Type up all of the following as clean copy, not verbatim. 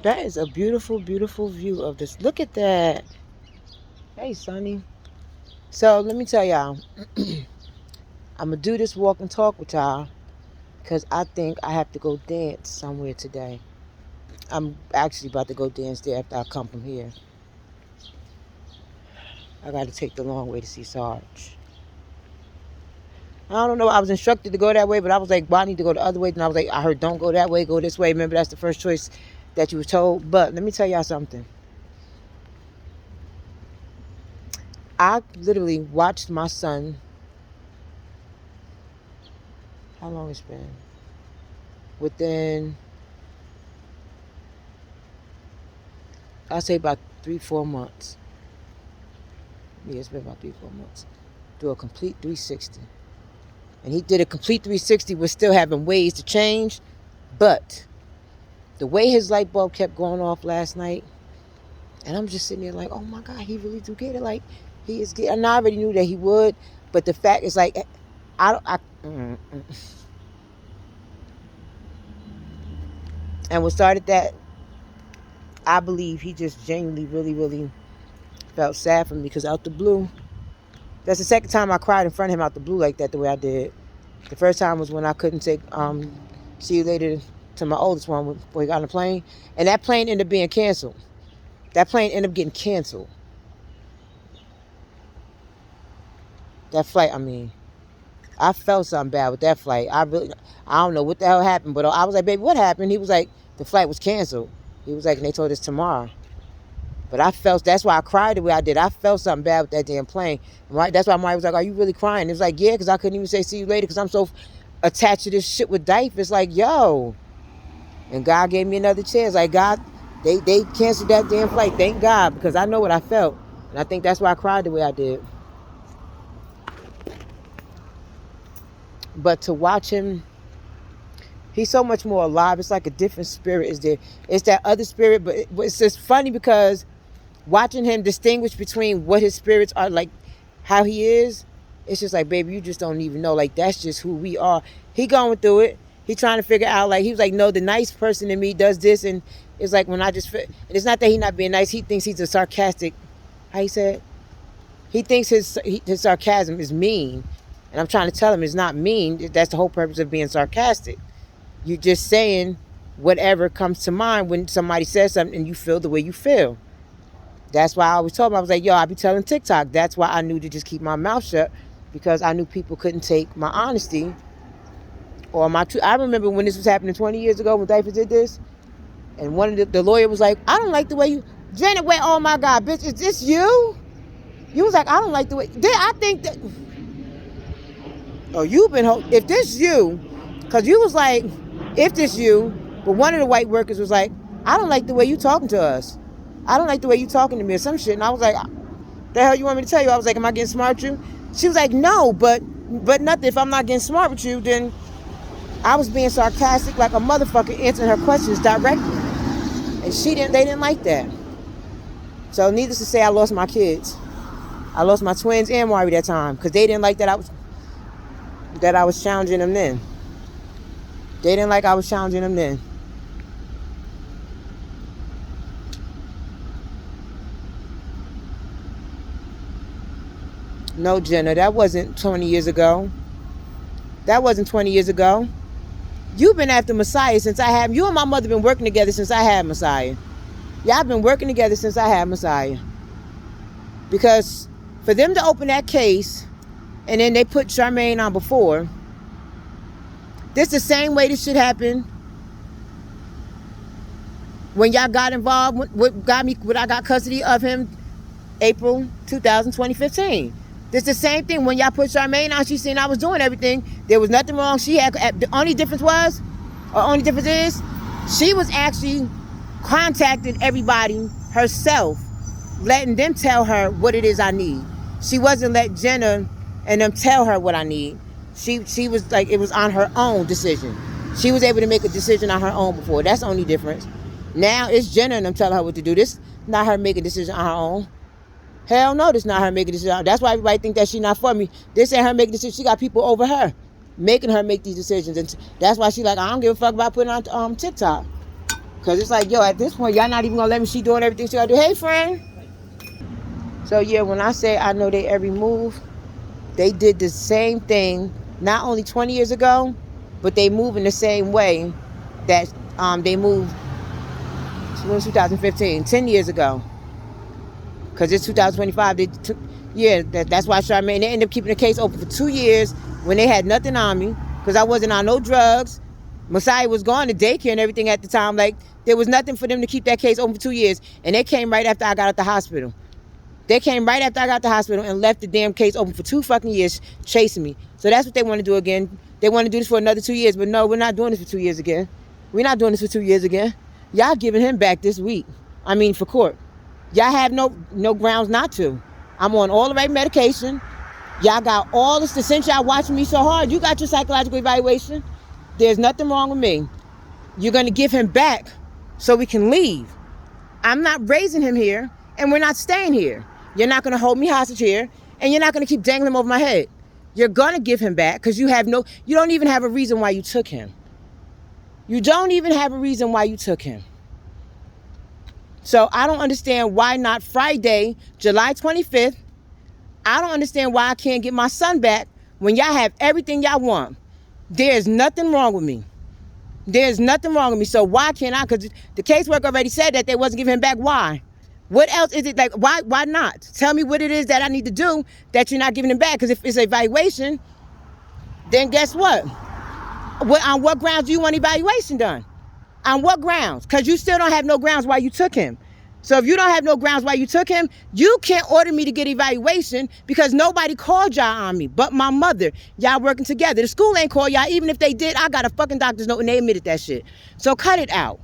That is a beautiful, beautiful view of this. Look at that. Hey, Sonny. So let me tell y'all, I'm going to do this walk and talk with y'all because I think I have to go dance somewhere today. I'm actually about to go dance there after I come from here. I got to take the long way to see Sarge. I don't know. I was instructed to go that way, but I was like, well, I need to go the other way. And I was like, I heard, don't go that way, go this way. Remember, that's the first choice that you were told. But let me tell y'all something. I literally watched my son. How long it's been? Within, I'll say about 3-4 months. Yeah, it's been about 3-4 months. Do a complete 360. And he did a complete 360 with still having ways to change. But the way his light bulb kept going off last night, and I'm just sitting there like, oh my God, he really do get it. Like, he is getting, and I already knew that he would. But the fact is like, and what started that, I believe he just genuinely, really, really felt sad for me because out the blue, that's the second time I cried in front of him out the blue like that, the way I did. The first time was when I couldn't take see you later to my oldest one before he got on the plane. And that plane ended up being canceled. That plane ended up getting canceled. That flight, I mean, I felt something bad with that flight. I don't know what the hell happened, but I was like, baby, what happened? He was like, the flight was canceled. He was like, and they told us tomorrow. But I felt, that's why I cried the way I did. I felt something bad with that damn plane. Right? That's why Mari was like, are you really crying? It was like, yeah, because I couldn't even say see you later because I'm so attached to this shit with Dife. It's like, yo. And God gave me another chance. Like, God, they canceled that damn flight. Thank God, because I know what I felt. And I think that's why I cried the way I did. But to watch him, he's so much more alive. It's like a different spirit is there. It's that other spirit, but it's just funny because watching him distinguish between what his spirits are, like how he is, it's just like, baby, you just don't even know. Like, that's just who we are. He going through it. He trying to figure out, like, he was like, no, the nice person in me does this. And it's like, when I just, and it's not that he not being nice. He thinks he's a sarcastic, how he said? He thinks his sarcasm is mean. And I'm trying to tell him it's not mean. That's the whole purpose of being sarcastic. You're just saying whatever comes to mind when somebody says something and you feel the way you feel. That's why I always told him, I was like, yo, I be telling TikTok. That's why I knew to just keep my mouth shut, because I knew people couldn't take my honesty or my truth. I remember when this was happening 20 years ago when Diapers did this, and one of the lawyer was like, I don't like the way you, Janet went, oh my God, bitch, is this you? You was like, I don't like the way, I think that, oh, you've been, if this you, because you was like, if this you, but one of the white workers was like, I don't like the way you talking to us. I don't like the way you talking to me or some shit. And I was like, the hell you want me to tell you? I was like, am I getting smart with you? She was like, no, but nothing. If I'm not getting smart with you, then I was being sarcastic like a motherfucker, answering her questions directly. And they didn't like that. So needless to say, I lost my kids. I lost my twins and Mari that time because they didn't like that I was challenging them then. They didn't like I was challenging them then. No, Jenna, that wasn't 20 years ago. That wasn't 20 years ago. You've been after Messiah since I had, you and my mother been working together since I had Messiah. Y'all been working together since I had Messiah. Because for them to open that case, and then they put Charmaine on before, this the same way this shit happened when y'all got involved, when I got custody of him, April 2015. This the same thing when y'all put Charmaine on. She seen I was doing everything. There was nothing wrong. She had, the only difference is, she was actually contacting everybody herself, letting them tell her what it is I need. She wasn't letting Jenna and them tell her what I need. She was like, it was on her own decision. She was able to make a decision on her own before. That's the only difference. Now it's Jenna and them telling her what to do. This not her making a decision on her own. Hell no, this not her making a decision. That's why everybody think that she not for me. This ain't her making decisions. She got people over her making her make these decisions. And that's why she like, I don't give a fuck about putting on TikTok. Because it's like, yo, at this point, y'all not even going to let me. She doing everything she got to do. Hey, friend. So, yeah, when I say I know their every move, they did the same thing not only 20 years ago, but they move in the same way that they moved 2015, 10 years ago. Because it's 2025. That's why Charmaine, they ended up keeping the case open for 2 years when they had nothing on me. Because I wasn't on no drugs. Messiah was going to daycare and everything at the time. Like, there was nothing for them to keep that case open for 2 years. And they came right after I got out the hospital. They came right after I got out the hospital and left the damn case open for 2 fucking years, chasing me. So that's what they want to do again. They want to do this for another 2 years. But no, we're not doing this for 2 years again. We're not doing this for 2 years again. Y'all giving him back this week. I mean, for court. Y'all have no grounds not to. I'm on all the right medication. Y'all got all this. Since y'all watching me so hard, you got your psychological evaluation. There's nothing wrong with me. You're going to give him back so we can leave. I'm not raising him here, and we're not staying here. You're not going to hold me hostage here, and you're not going to keep dangling him over my head. You're going to give him back because you don't even have a reason why you took him. You don't even have a reason why you took him. So I don't understand why not Friday, July 25th. I don't understand why I can't get my son back when y'all have everything y'all want. There's nothing wrong with me. There's nothing wrong with me. So why can't I? Because the caseworker already said that they wasn't giving him back. Why? What else is it like? Why not? Tell me what it is that I need to do that you're not giving him back. Because if it's an evaluation, then guess what? On what grounds do you want evaluation done? On what grounds? Because you still don't have no grounds why you took him. So if you don't have no grounds why you took him, you can't order me to get evaluation because nobody called y'all on me but my mother. Y'all working together. The school ain't called y'all. Even if they did, I got a fucking doctor's note and they admitted that shit. So cut it out.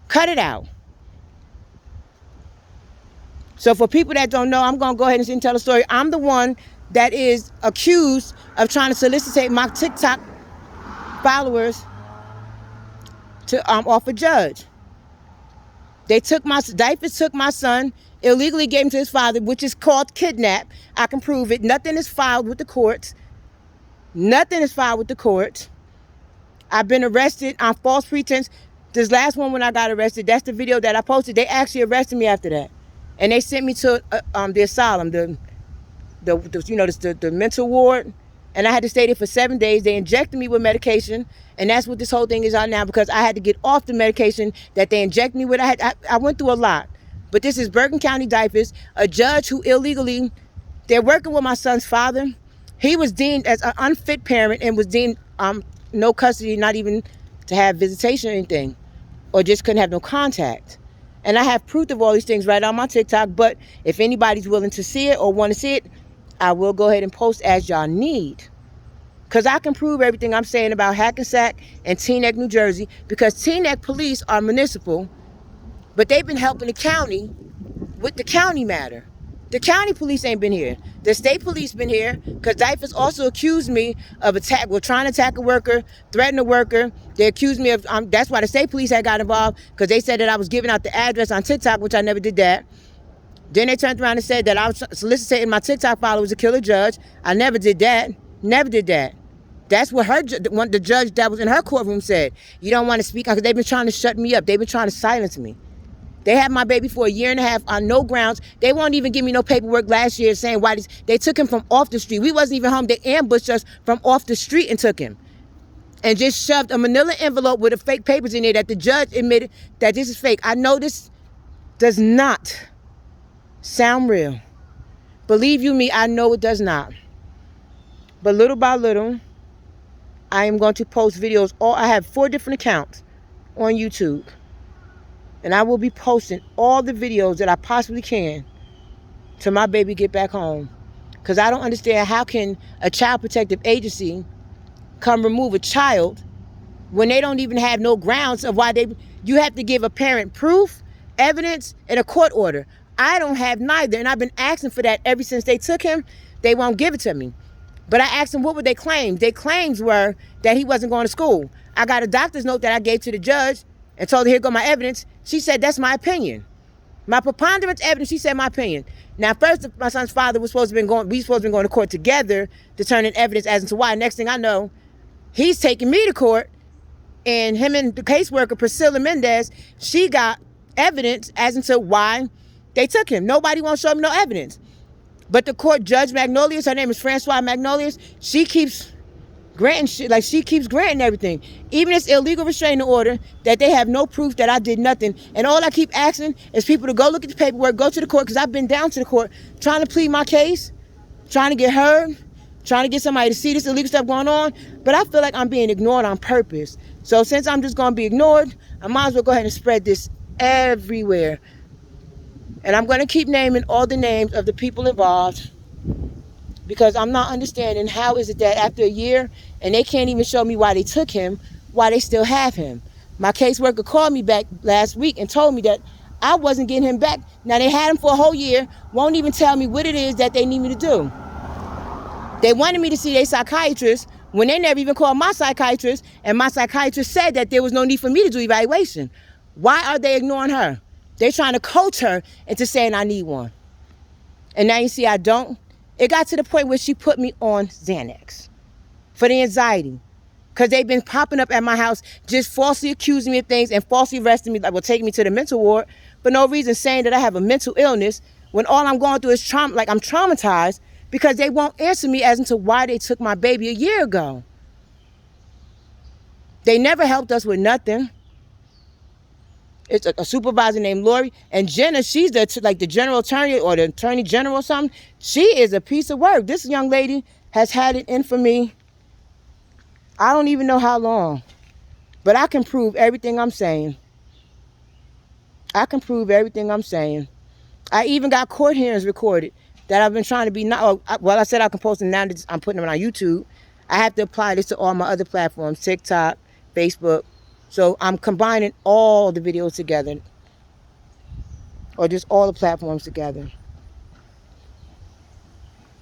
Cut it out. So for people that don't know, I'm going to go ahead and tell a story. I'm the one that is accused of trying to solicitate my TikTok followers to off a judge. DYFS took my son, illegally gave him to his father, which is called kidnap. I can prove it. Nothing is filed with the courts. Nothing is filed with the courts. I've been arrested on false pretense. This last one when I got arrested, that's the video that I posted. They actually arrested me after that. And they sent me to the asylum, the mental ward. And I had to stay there for 7 days. They injected me with medication. And that's what this whole thing is on now because I had to get off the medication that they injected me with. I went through a lot. But this is Bergen County DYFS, a judge who illegally, they're working with my son's father. He was deemed as an unfit parent and was deemed no custody, not even to have visitation or anything. Or just couldn't have no contact. And I have proof of all these things right on my TikTok. But if anybody's willing to see it or want to see it, I will go ahead and post as y'all need. Because I can prove everything I'm saying about Hackensack and Teaneck, New Jersey. Because Teaneck police are municipal. But they've been helping the county with the county matter. The county police ain't been here. The state police been here. Because DYFS also accused me of trying to attack a worker, threaten a worker. They accused me of, that's why the state police had got involved. Because they said that I was giving out the address on TikTok, which I never did that. Then they turned around and said that I was soliciting my TikTok followers to kill a judge. I never did that. Never did that. That's what the judge that was in her courtroom said. You don't want to speak because they've been trying to shut me up. They've been trying to silence me. They had my baby for 1.5 years on no grounds. They won't even give me no paperwork last year saying why they took him from off the street. We wasn't even home. They ambushed us from off the street and took him. And just shoved a manila envelope with the fake papers in there that the judge admitted that this is fake. I know this does not sound real. Believe you me, I know it does not. But little by little, I am going to post videos. I have 4 different accounts on YouTube. And I will be posting all the videos that I possibly can till my baby get back home. Because I don't understand how can a child protective agency come remove a child when they don't even have no grounds of why you have to give a parent proof, evidence, and a court order. I don't have neither. And I've been asking for that ever since they took him. They won't give it to me. But I asked them what would they claim. Their claims were that he wasn't going to school. I got a doctor's note that I gave to the judge and told her, here go my evidence. She said, that's my opinion. My preponderance evidence, she said my opinion. Now, first, my son's father we supposed to be going to court together to turn in evidence as to why. Next thing I know, he's taking me to court And him and the caseworker, Priscilla Mendez, she got evidence as into why they took him. Nobody won't show me no evidence. But the court, Judge Magnolias, her name is Francois Magnolias, she keeps granting shit, like she keeps granting everything. Even this illegal restraining order that they have no proof that I did nothing. And all I keep asking is people to go look at the paperwork, go to the court, because I've been down to the court trying to plead my case, trying to get heard, trying to get somebody to see this illegal stuff going on. But I feel like I'm being ignored on purpose. So since I'm just going to be ignored, I might as well go ahead and spread this everywhere. And I'm going to keep naming all the names of the people involved, because I'm not understanding how is it that after a year and they can't even show me why they took him, why they still have him. My caseworker called me back last week and told me that I wasn't getting him back. Now they had him for a whole year, won't even tell me what it is that they need me to do. They wanted me to see a psychiatrist when they never even called my psychiatrist, and my psychiatrist said that there was no need for me to do evaluation. Why are they ignoring her? They're trying to coach her into saying I need one. And now you see I don't. It got to the point where she put me on Xanax for the anxiety, because they've been popping up at my house just falsely accusing me of things and falsely arresting me, like, well, taking me to the mental ward for no reason, saying that I have a mental illness when all I'm going through is trauma. Like, I'm traumatized because they won't answer me as to why they took my baby a year ago. They never helped us with nothing. It's a supervisor named Lori, and Jenna, she's the general attorney or the attorney general or something. She is a piece of work. This young lady has had it in for me, I don't even know how long, but I can prove everything I'm saying. I can prove everything I'm saying. I even got court hearings recorded that I've been trying to be, I said I can post them, now that I'm putting them on YouTube. I have to apply this to all my other platforms, TikTok, Facebook. So I'm combining all the videos together, or just all the platforms together.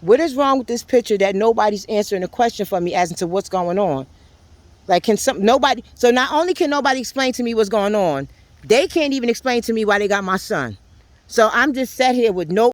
What is wrong with this picture that nobody's answering a question for me as to what's going on? Like, nobody, so not only can nobody explain to me what's going on, they can't even explain to me why they got my son. So I'm just sat here with no